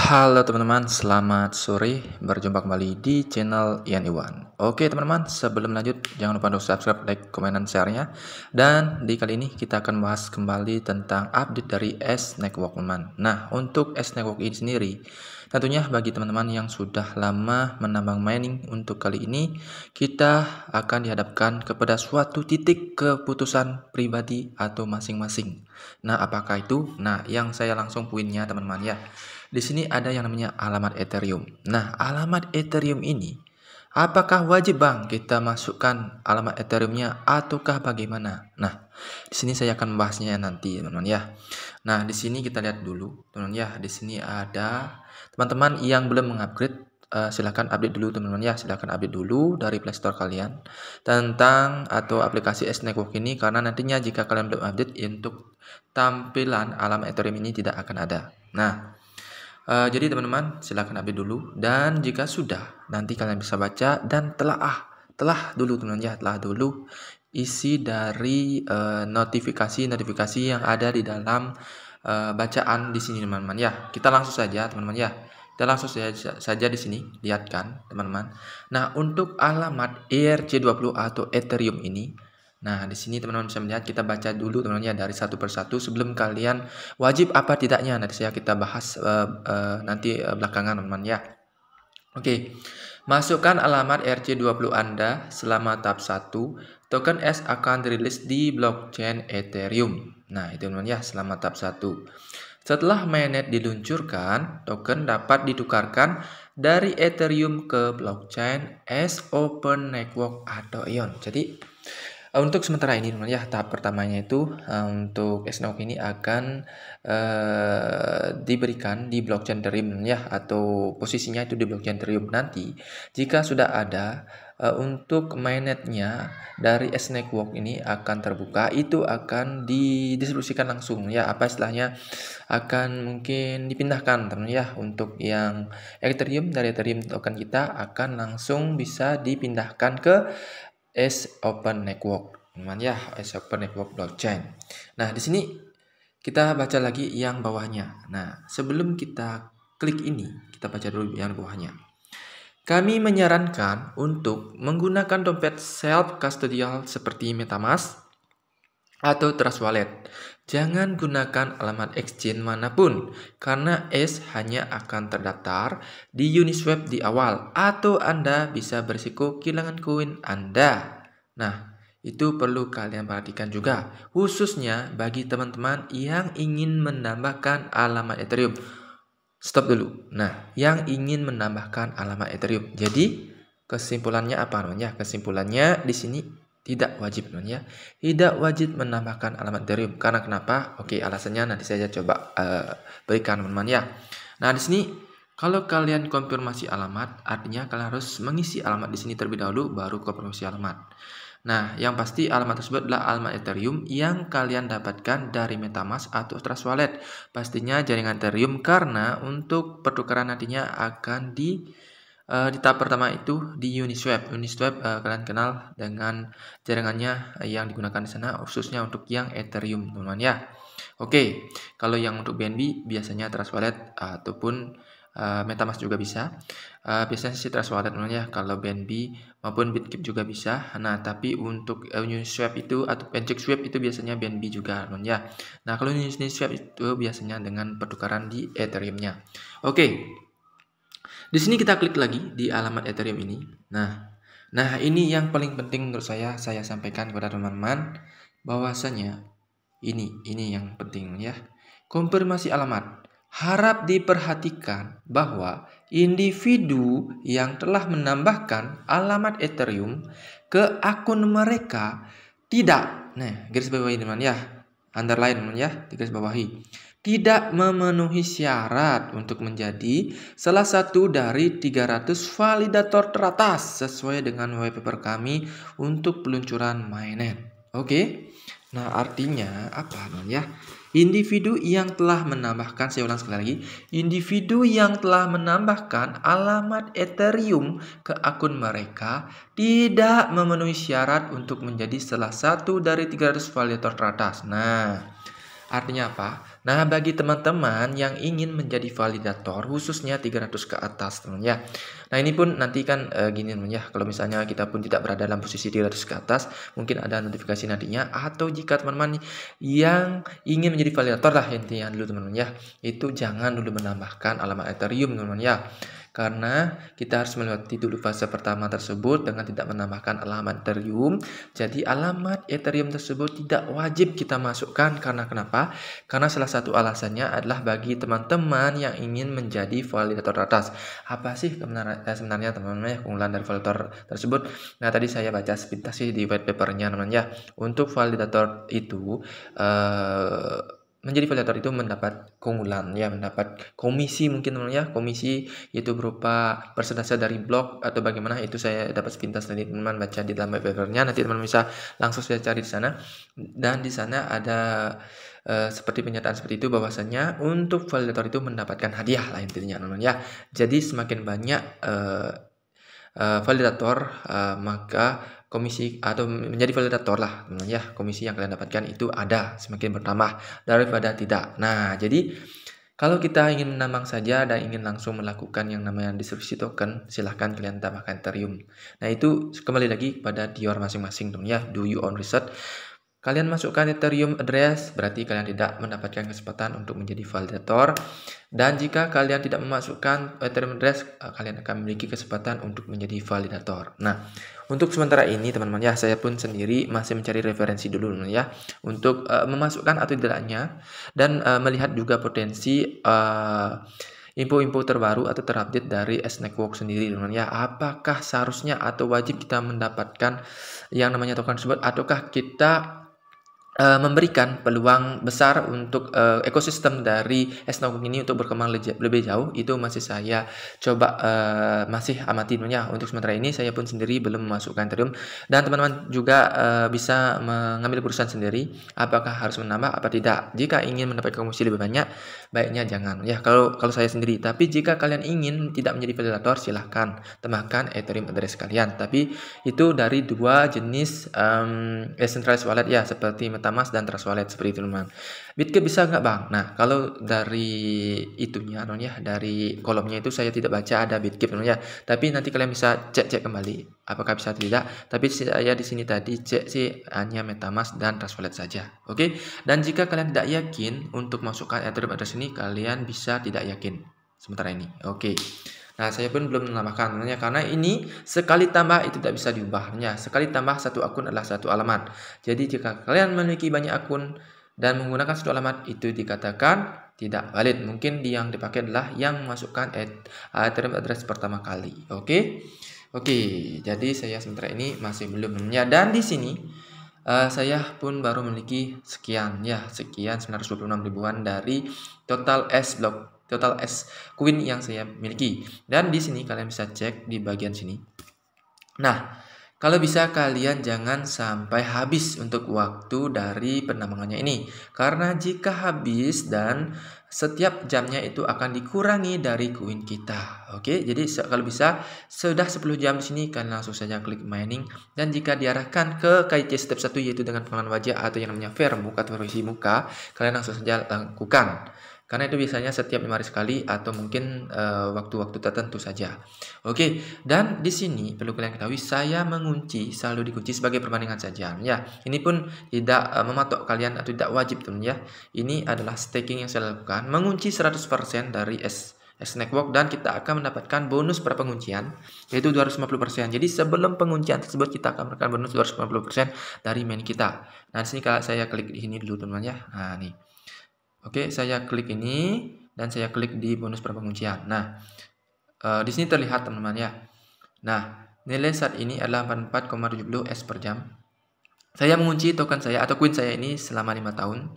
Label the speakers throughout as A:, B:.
A: Halo teman-teman, selamat sore. Berjumpa kembali di channel Ian Iwan. Oke teman-teman, sebelum lanjut jangan lupa untuk subscribe, like, komen, dan share-nya. Dan di kali ini kita akan bahas kembali tentang update dari S-Network teman-teman. Nah, untuk S-Network ini sendiri, tentunya bagi teman-teman yang sudah lama menambang mining, untuk kali ini kita akan dihadapkan kepada suatu titik keputusan pribadi atau masing-masing. Nah, apakah itu? Nah, yang saya langsung poinnya teman-teman ya. Di sini ada yang namanya alamat Ethereum. Nah, alamat Ethereum ini, apakah wajib Bang kita masukkan alamat Ethereumnya ataukah bagaimana? Nah, di sini saya akan membahasnya nanti, teman-teman ya. Nah, di sini kita lihat dulu, teman-teman ya. Di sini ada teman-teman yang belum mengupgrade, silahkan update dulu teman-teman ya. Silahkan update dulu dari Play Store kalian tentang atau aplikasi S-Network ini, karena nantinya jika kalian belum update, untuk tampilan alamat Ethereum ini tidak akan ada. Nah, jadi teman-teman silahkan update dulu, dan jika sudah nanti kalian bisa baca dan telah dulu teman-teman ya, telah dulu isi dari notifikasi yang ada di dalam bacaan di sini teman-teman ya. Kita langsung saja teman-teman ya. Kita langsung saja di sini, lihat kan teman-teman. Nah, untuk alamat ERC20 atau Ethereum ini, nah, di sini teman-teman bisa melihat, kita baca dulu teman-teman ya dari satu persatu sebelum kalian wajib apa tidaknya. Nanti kita bahas nanti belakangan teman-teman ya. Oke. Masukkan alamat ERC20 Anda selama tahap 1. Token S akan dirilis di blockchain Ethereum. Nah, itu teman-teman ya, selama tahap 1. Setelah mainnet diluncurkan, token dapat ditukarkan dari Ethereum ke blockchain S Open Network atau Ion. Jadi untuk sementara ini teman-teman ya, tahap pertamanya itu untuk S-Network ini akan diberikan di blockchain Ethereum ya, atau posisinya itu di blockchain Ethereum. Nanti jika sudah ada untuk mainnetnya dari S-Network ini akan terbuka, itu akan didistribusikan langsung ya, apa istilahnya, akan mungkin dipindahkan teman-teman ya. Untuk yang Ethereum, dari Ethereum token kita akan langsung bisa dipindahkan ke S Open Network, teman ya, S Open Network blockchain. Nah, di sini kita baca lagi yang bawahnya. Nah, sebelum kita klik ini, kita baca dulu yang bawahnya. Kami menyarankan untuk menggunakan dompet self custodial seperti MetaMask atau Trust Wallet. Jangan gunakan alamat exchange manapun, karena S hanya akan terdaftar di Uniswap di awal, atau Anda bisa berisiko kehilangan koin Anda. Nah, itu perlu kalian perhatikan juga, khususnya bagi teman-teman yang ingin menambahkan alamat Ethereum. Stop dulu. Nah, yang ingin menambahkan alamat Ethereum. Jadi, kesimpulannya apa namanya? Kesimpulannya di sini tidak wajib teman ya. Tidak wajib menambahkan alamat Ethereum. Karena kenapa? Oke, alasannya nanti saya coba berikan teman-teman ya. Nah, di sini kalau kalian konfirmasi alamat, artinya kalian harus mengisi alamat di sini terlebih dahulu, baru konfirmasi alamat. Nah, yang pasti alamat tersebut adalah alamat Ethereum yang kalian dapatkan dari MetaMask atau Trust Wallet. Pastinya jaringan Ethereum, karena untuk pertukaran nantinya akan di tahap pertama itu di Uniswap. Uniswap kalian kenal dengan jaringannya yang digunakan di sana, khususnya untuk yang Ethereum teman-teman ya. Oke, kalau yang untuk BNB biasanya Trust Wallet ataupun MetaMask juga bisa. Biasanya sih Trust Wallet teman-teman ya. Kalau BNB maupun Bitkip juga bisa. Nah, tapi untuk Uniswap itu atau PancakeSwap itu biasanya BNB juga teman-teman ya. Nah, kalau Uniswap itu biasanya dengan pertukaran di Ethereum-nya. Oke. Di sini kita klik lagi di alamat Ethereum ini. Nah ini yang paling penting menurut saya sampaikan kepada teman-teman, bahwasanya ini yang penting ya. Konfirmasi alamat. Harap diperhatikan bahwa individu yang telah menambahkan alamat Ethereum ke akun mereka tidak, nah garis bawahi teman ya, underline teman ya, garis bawahi, tidak memenuhi syarat untuk menjadi salah satu dari 300 validator teratas sesuai dengan white paper kami untuk peluncuran mainnet. Oke. Nah, artinya apa teman ya? Individu yang telah menambahkan, saya ulang sekali lagi, individu yang telah menambahkan alamat Ethereum ke akun mereka tidak memenuhi syarat untuk menjadi salah satu dari 300 validator teratas. Nah, artinya apa? Nah, bagi teman-teman yang ingin menjadi validator, khususnya 300 ke atas, teman ya. Nah, ini pun nanti kan gini teman ya, kalau misalnya kita pun tidak berada dalam posisi 300 ke atas, mungkin ada notifikasi nantinya, atau jika teman-teman yang ingin menjadi validator lah intinya dulu teman-teman ya, itu jangan dulu menambahkan alamat Ethereum teman-teman ya. Karena kita harus melewati dulu fase pertama tersebut dengan tidak menambahkan alamat Ethereum. Jadi alamat Ethereum tersebut tidak wajib kita masukkan. Karena kenapa? Karena salah satu alasannya adalah bagi teman-teman yang ingin menjadi validator atas. Apa sih sebenarnya teman-teman ya keunggulan dari validator tersebut? Nah, tadi saya baca sepintas sih di white papernya teman ya. Untuk validator itu menjadi validator itu mendapat keunggulan ya, mendapat komisi mungkin teman ya, komisi itu berupa persentase dari blok atau bagaimana, itu saya dapat sepintas tadi teman baca di dalam white papernya, nanti teman bisa langsung saya cari di sana. Dan di sana ada seperti pernyataan seperti itu bahwasanya untuk validator itu mendapatkan hadiah lah intinya teman ya. Jadi semakin banyak validator maka komisi atau menjadi validator lah teman ya, komisi yang kalian dapatkan itu ada semakin bertambah daripada tidak. Nah, jadi kalau kita ingin menambang saja dan ingin langsung melakukan yang namanya distribusi token, silahkan kalian tambahkan Ethereum. Nah, itu kembali lagi pada dior masing-masing teman ya, do your own research. Kalian masukkan Ethereum address, berarti kalian tidak mendapatkan kesempatan untuk menjadi validator. Dan jika kalian tidak memasukkan Ethereum address, kalian akan memiliki kesempatan untuk menjadi validator. Nah, untuk sementara ini teman-teman ya, saya pun sendiri masih mencari referensi dulu teman ya, untuk memasukkan atau tidaknya, dan melihat juga potensi info-info terbaru atau terupdate dari S-Network sendiri teman ya. Apakah seharusnya atau wajib kita mendapatkan yang namanya token tersebut, ataukah kita memberikan peluang besar untuk ekosistem dari S-Network ini untuk berkembang lebih jauh. Itu masih saya coba masih amati ya. Untuk sementara ini saya pun sendiri belum memasukkan Ethereum, dan teman-teman juga bisa mengambil keputusan sendiri apakah harus menambah apa tidak. Jika ingin mendapatkan komisi lebih banyak, baiknya jangan ya, kalau saya sendiri. Tapi jika kalian ingin tidak menjadi validator, silahkan tambahkan Ethereum address kalian. Tapi itu dari dua jenis decentralized wallet ya, seperti MetaMask dan Trust Wallet seperti itu teman. Bitget bisa nggak bang? Nah, kalau dari itunya ya, dari kolomnya itu saya tidak baca ada Bitget teman ya. Tapi nanti kalian bisa cek kembali apakah bisa atau tidak. Tapi saya di sini tadi cek sih hanya MetaMask dan Trust Wallet saja. Oke. Dan jika kalian tidak yakin untuk masukkan Ethereum address ini, kalian bisa tidak yakin sementara ini. Oke. Nah, saya pun belum menambahkan namanya karena ini sekali tambah itu tidak bisa diubahnya. Sekali tambah satu akun adalah satu alamat. Jadi jika kalian memiliki banyak akun dan menggunakan satu alamat, itu dikatakan tidak valid. Mungkin yang dipakai adalah yang memasukkan Ethereum address pertama kali. Oke. Jadi saya sementara ini masih belum namanya, dan di sini saya pun baru memiliki sekian 926 ribuan dari total S Queen yang saya miliki. Dan di sini kalian bisa cek di bagian sini. Nah, kalau bisa kalian jangan sampai habis untuk waktu dari penambangannya ini, karena jika habis dan setiap jamnya itu akan dikurangi dari koin kita. Oke, jadi kalau bisa sudah 10 jam di sini kalian langsung saja klik mining, dan jika diarahkan ke KIC step 1 yaitu dengan pengenalan wajah atau yang namanya verifisi muka, kalian langsung saja lakukan. Karena itu biasanya setiap 5 hari sekali atau mungkin waktu-waktu tertentu saja. Oke, dan di sini perlu kalian ketahui saya mengunci, selalu dikunci sebagai perbandingan saja. Ya, ini pun tidak mematok kalian atau tidak wajib teman ya. Ini adalah staking yang saya lakukan, mengunci 100% dari S-Network, dan kita akan mendapatkan bonus per penguncian yaitu 250%. Jadi sebelum penguncian tersebut kita akan mendapatkan bonus 250% dari main kita. Nah, di sini kalau saya klik di sini dulu teman ya. Nah, nih. Oke, saya klik ini dan saya klik di bonus per penguncian. Nah, di sini terlihat teman-teman ya. Nah, nilai saat ini adalah 44,70 S per jam. Saya mengunci token saya atau koin saya ini selama 5 tahun,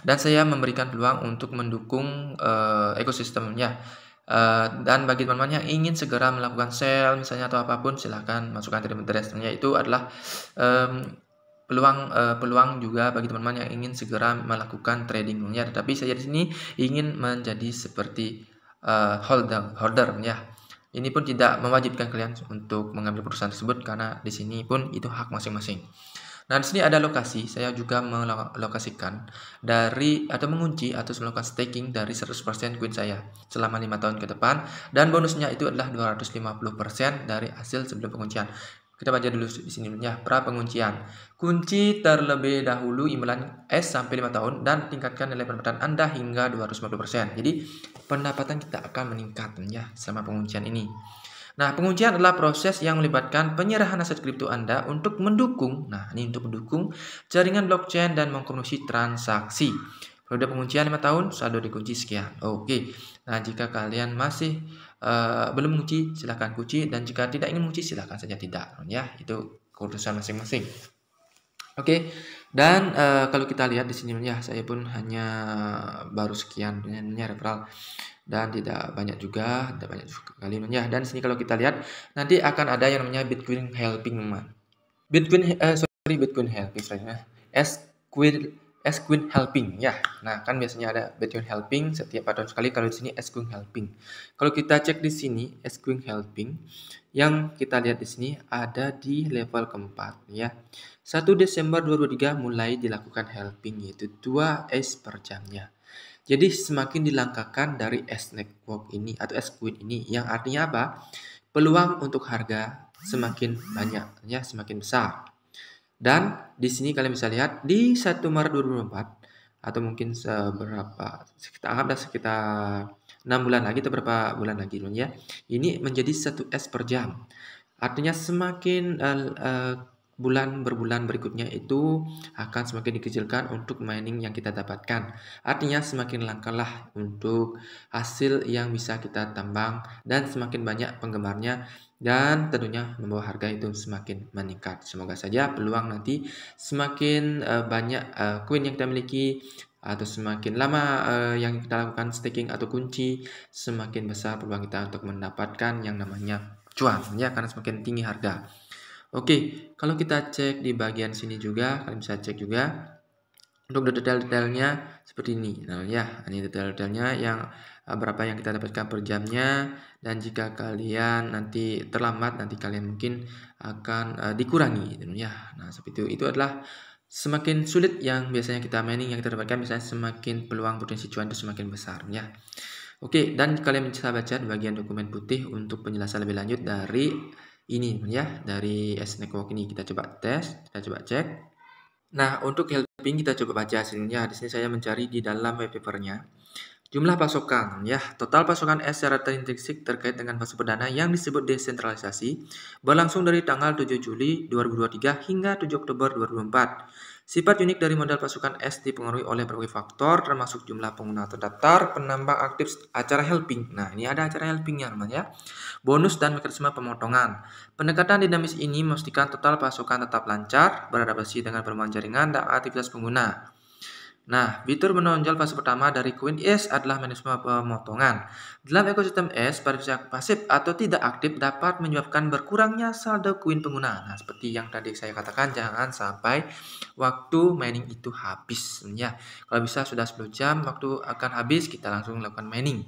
A: dan saya memberikan peluang untuk mendukung ekosistemnya. Dan bagi teman-teman yang ingin segera melakukan sell misalnya atau apapun, silahkan masukkan Ethereum address-nya. Itu adalah peluang juga bagi teman-teman yang ingin segera melakukan trading ya. Tetapi saya di sini ingin menjadi seperti holder ya. Ini pun tidak mewajibkan kalian untuk mengambil perusahaan tersebut, karena di sini pun itu hak masing-masing. Nah, di sini ada lokasi, saya juga melokasikan dari atau mengunci atau melakukan staking dari 100% koin saya selama 5 tahun ke depan, dan bonusnya itu adalah 250% dari hasil sebelum penguncian. Kita baca dulu di sini ya, pra penguncian. Kunci terlebih dahulu imbalan S sampai 5 tahun dan tingkatkan nilai pendapatan Anda hingga 250%. Jadi, pendapatan kita akan meningkat ya selama penguncian ini. Nah, penguncian adalah proses yang melibatkan penyerahan aset kripto Anda untuk mendukung, nah ini untuk mendukung jaringan blockchain dan mengkomunikasi transaksi. Periode penguncian 5 tahun, saldo dikunci sekian. Oke, nah jika kalian masih belum mengunci, silahkan kunci, dan jika tidak ingin mengunci, silahkan saja tidak. Ya, itu keputusan masing-masing. Oke, dan kalau kita lihat di sini ya, saya pun hanya baru sekian ya referral. Dan tidak banyak juga, tidak banyak sekali ya. Dan sini kalau kita lihat nanti akan ada yang namanya Bitcoin helping Bitcoin helping saya. Squid helping ya. Nah, kan biasanya ada Bitcoin helping setiap 4 tahun sekali, kalau di sini Squid helping. Kalau kita cek di sini Squid helping yang kita lihat di sini ada di level keempat ya. 1 Desember 2023 mulai dilakukan helping, yaitu 2 S per jamnya. Jadi semakin dilangkahkan dari S-Network ini atau S-Coin ini, yang artinya apa? Peluang untuk harga semakin banyak ya, semakin besar. Dan di sini kalian bisa lihat di 1 Maret 2024 atau mungkin sekitar 6 bulan lagi atau berapa bulan lagi ya. Ini menjadi 1 S per jam. Artinya semakin bulan berbulan berikutnya itu akan semakin dikecilkan untuk mining yang kita dapatkan. Artinya semakin langkalah untuk hasil yang bisa kita tambang dan semakin banyak penggemarnya, dan tentunya membawa harga itu semakin meningkat. Semoga saja peluang nanti semakin banyak koin yang kita miliki atau semakin lama yang kita lakukan staking atau kunci, semakin besar peluang kita untuk mendapatkan yang namanya cuan ya, karena semakin tinggi harga. Oke, kalau kita cek di bagian sini juga, kalian bisa cek juga untuk detail-detailnya seperti ini. Nah ya, ini detail-detailnya yang berapa yang kita dapatkan per jamnya, dan jika kalian nanti terlambat, nanti kalian mungkin akan dikurangi ya. Nah, seperti itu adalah semakin sulit yang biasanya kita mining yang kita dapatkan, biasanya semakin peluang potensi cuan itu semakin besar ya. Oke, dan kalian bisa baca di bagian dokumen putih untuk penjelasan lebih lanjut dari ini ya, dari S-Network ini. Kita coba tes, kita coba cek. Nah, untuk helping kita coba baca hasilnya. Di sini saya mencari di dalam white papernya. Jumlah pasokan ya, total pasokan S secara terintegrasi terkait dengan fase perdana yang disebut desentralisasi berlangsung dari tanggal 7 Juli 2023 hingga 7 Oktober 2024. Sifat unik dari modal pasukan S dipengaruhi oleh berbagai faktor, termasuk jumlah pengguna terdaftar, penambang aktif, acara helping. Nah, ini ada acara helpingnya namanya, bonus dan mekanisme pemotongan. Pendekatan dinamis ini memastikan total pasokan tetap lancar, beradaptasi dengan perkembangan jaringan dan aktivitas pengguna. Nah, fitur menonjol fase pertama dari koin S adalah mekanisme pemotongan. Dalam ekosistem S, partisipasi pasif atau tidak aktif dapat menyebabkan berkurangnya saldo koin pengguna. Nah, seperti yang tadi saya katakan, jangan sampai waktu mining itu habis ya. Kalau bisa sudah 10 jam waktu akan habis, kita langsung lakukan mining.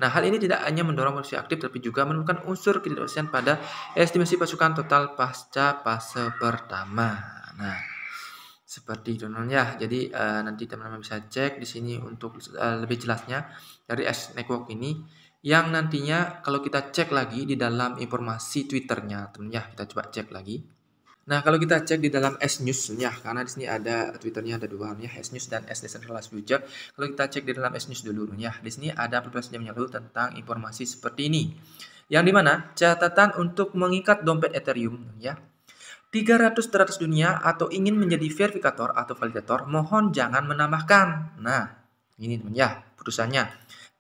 A: Nah, hal ini tidak hanya mendorong posisi aktif, tapi juga menemukan unsur ketidakpastian pada estimasi pasukan total pasca fase pertama. Nah, seperti itu ya. Jadi nanti teman-teman bisa cek di sini untuk lebih jelasnya dari S-Network ini, yang nantinya kalau kita cek lagi di dalam informasi Twitternya, teman ya, kita coba cek lagi. Nah, kalau kita cek di dalam S-News ya, karena di sini ada Twitternya ada dua ya, S-News dan S-Decentralized Future. Kalau kita cek di dalam S-News dulu ya, di sini ada 14 jam yang lalu tentang informasi seperti ini, yang dimana catatan untuk mengikat dompet Ethereum ya, 300 dunia atau ingin menjadi verifikator atau validator, mohon jangan menambahkan. Nah, ini teman ya, putusannya.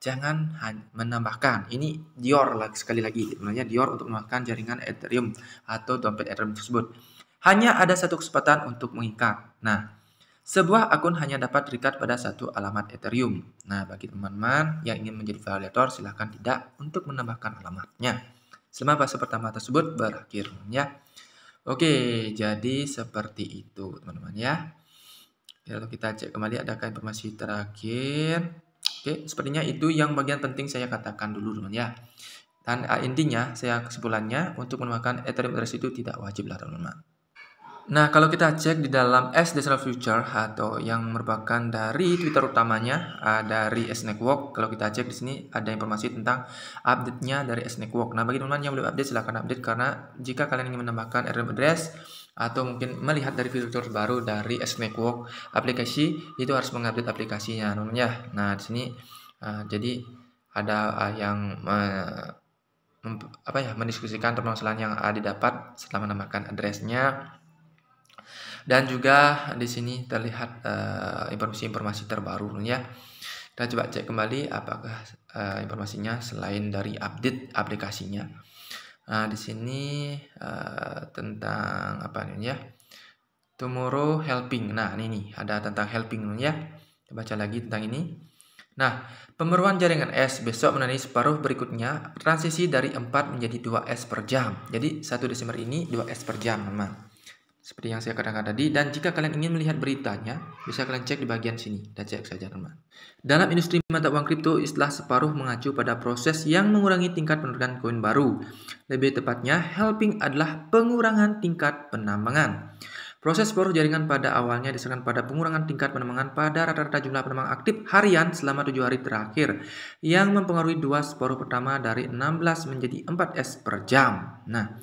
A: Jangan menambahkan. Ini Dior sekali lagi. Sebenarnya Dior untuk menambahkan jaringan Ethereum atau dompet Ethereum tersebut. Hanya ada satu kesempatan untuk mengikat. Nah, sebuah akun hanya dapat terikat pada satu alamat Ethereum. Nah, bagi teman-teman yang ingin menjadi validator, silahkan tidak untuk menambahkan alamatnya selama fase pertama tersebut berakhir ya. Oke, jadi seperti itu teman-teman ya. Kalau kita cek kembali, adakah informasi terakhir? Oke, sepertinya itu yang bagian penting saya katakan dulu teman ya. Dan intinya, saya kesimpulannya untuk menggunakan Ethereum address itu tidak wajib lah teman-teman. Nah, kalau kita cek di dalam S Digital Future atau yang merupakan dari Twitter utamanya dari S Network, kalau kita cek di sini ada informasi tentang update-nya dari S Network. Nah, bagi teman-teman yang belum update silahkan update, karena jika kalian ingin menambahkan random address atau mungkin melihat dari fitur baru dari S Network aplikasi, itu harus mengupdate aplikasinya namanya. Nah, di sini jadi ada yang mendiskusikan permasalahan yang didapat setelah menambahkan addressnya. Dan juga di sini terlihat informasi-informasi terbaru ya. Kita coba cek kembali apakah informasinya selain dari update aplikasinya. Nah, di sini tentang apa nih ya? Tomorrow helping. Nah, ini ada tentang helping ya. Kita baca lagi tentang ini. Nah, pembaruan jaringan S besok menandai separuh berikutnya transisi dari 4 menjadi 2S per jam. Jadi 1 Desember ini 2S per jam, teman. Seperti yang saya katakan tadi, dan jika kalian ingin melihat beritanya, bisa kalian cek di bagian sini. Kita cek saja, teman. Dalam industri mata uang kripto, istilah separuh mengacu pada proses yang mengurangi tingkat penerbit koin baru. Lebih tepatnya, helping adalah pengurangan tingkat penambangan. Proses separuh jaringan pada awalnya disebabkan pada pengurangan tingkat penambangan pada rata-rata jumlah penambang aktif harian selama 7 hari terakhir, yang mempengaruhi 2 separuh pertama dari 16 menjadi 4S per jam. Nah,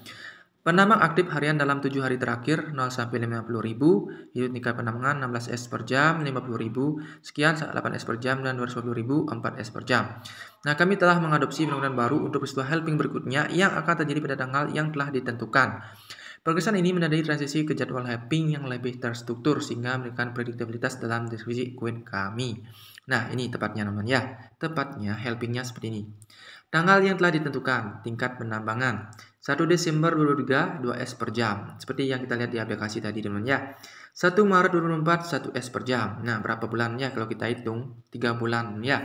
A: penambang aktif harian dalam 7 hari terakhir 0 sampai 50.000, yaitu tingkat penambangan 16S per jam, 50.000, sekian 8S per jam, dan 250.000 4S per jam. Nah, kami telah mengadopsi penambangan baru untuk peristiwa helping berikutnya yang akan terjadi pada tanggal yang telah ditentukan. Progresan ini menandai transisi ke jadwal helping yang lebih terstruktur sehingga memberikan prediktabilitas dalam distribusi koin kami. Nah, ini tepatnya teman ya. Tepatnya helpingnya seperti ini. Tanggal yang telah ditentukan, tingkat penambangan 1 Desember 2023 2S per jam. Seperti yang kita lihat di aplikasi tadi teman ya. 1 Maret 2024 1S per jam. Nah, berapa bulannya kalau kita hitung? 3 bulan ya.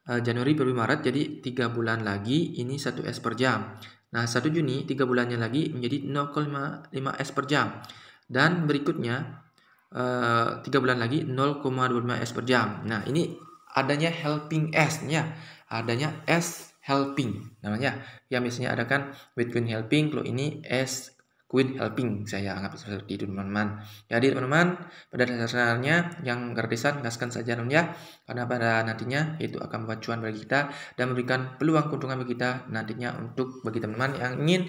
A: Januari, Februari, Maret, jadi 3 bulan lagi ini 1S per jam. Nah, 1 Juni 3 bulannya lagi menjadi 0,5S per jam. Dan berikutnya 3 bulan lagi 0,25S per jam. Nah, ini adanya helping S ya. Adanya S helping namanya. Yang biasanya ada kan Bitcoin helping, kalau ini S Queen helping, saya anggap seperti itu teman-teman. Jadi teman-teman, pada dasarnya yang gratisan gaskan saja ya, karena pada nantinya itu akan membuat cuan bagi kita dan memberikan peluang keuntungan bagi kita nantinya untuk bagi teman-teman yang ingin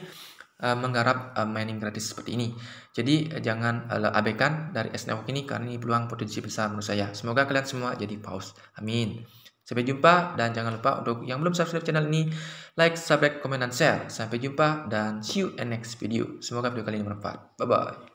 A: menggarap mining gratis seperti ini. Jadi jangan abaikan dari S Network ini, karena ini peluang potensi besar menurut saya. Semoga kalian semua jadi paus. Amin. Sampai jumpa, dan jangan lupa untuk yang belum subscribe channel ini, like, subscribe, komen, dan share. Sampai jumpa dan see you in next video. Semoga video kali ini bermanfaat. Bye bye.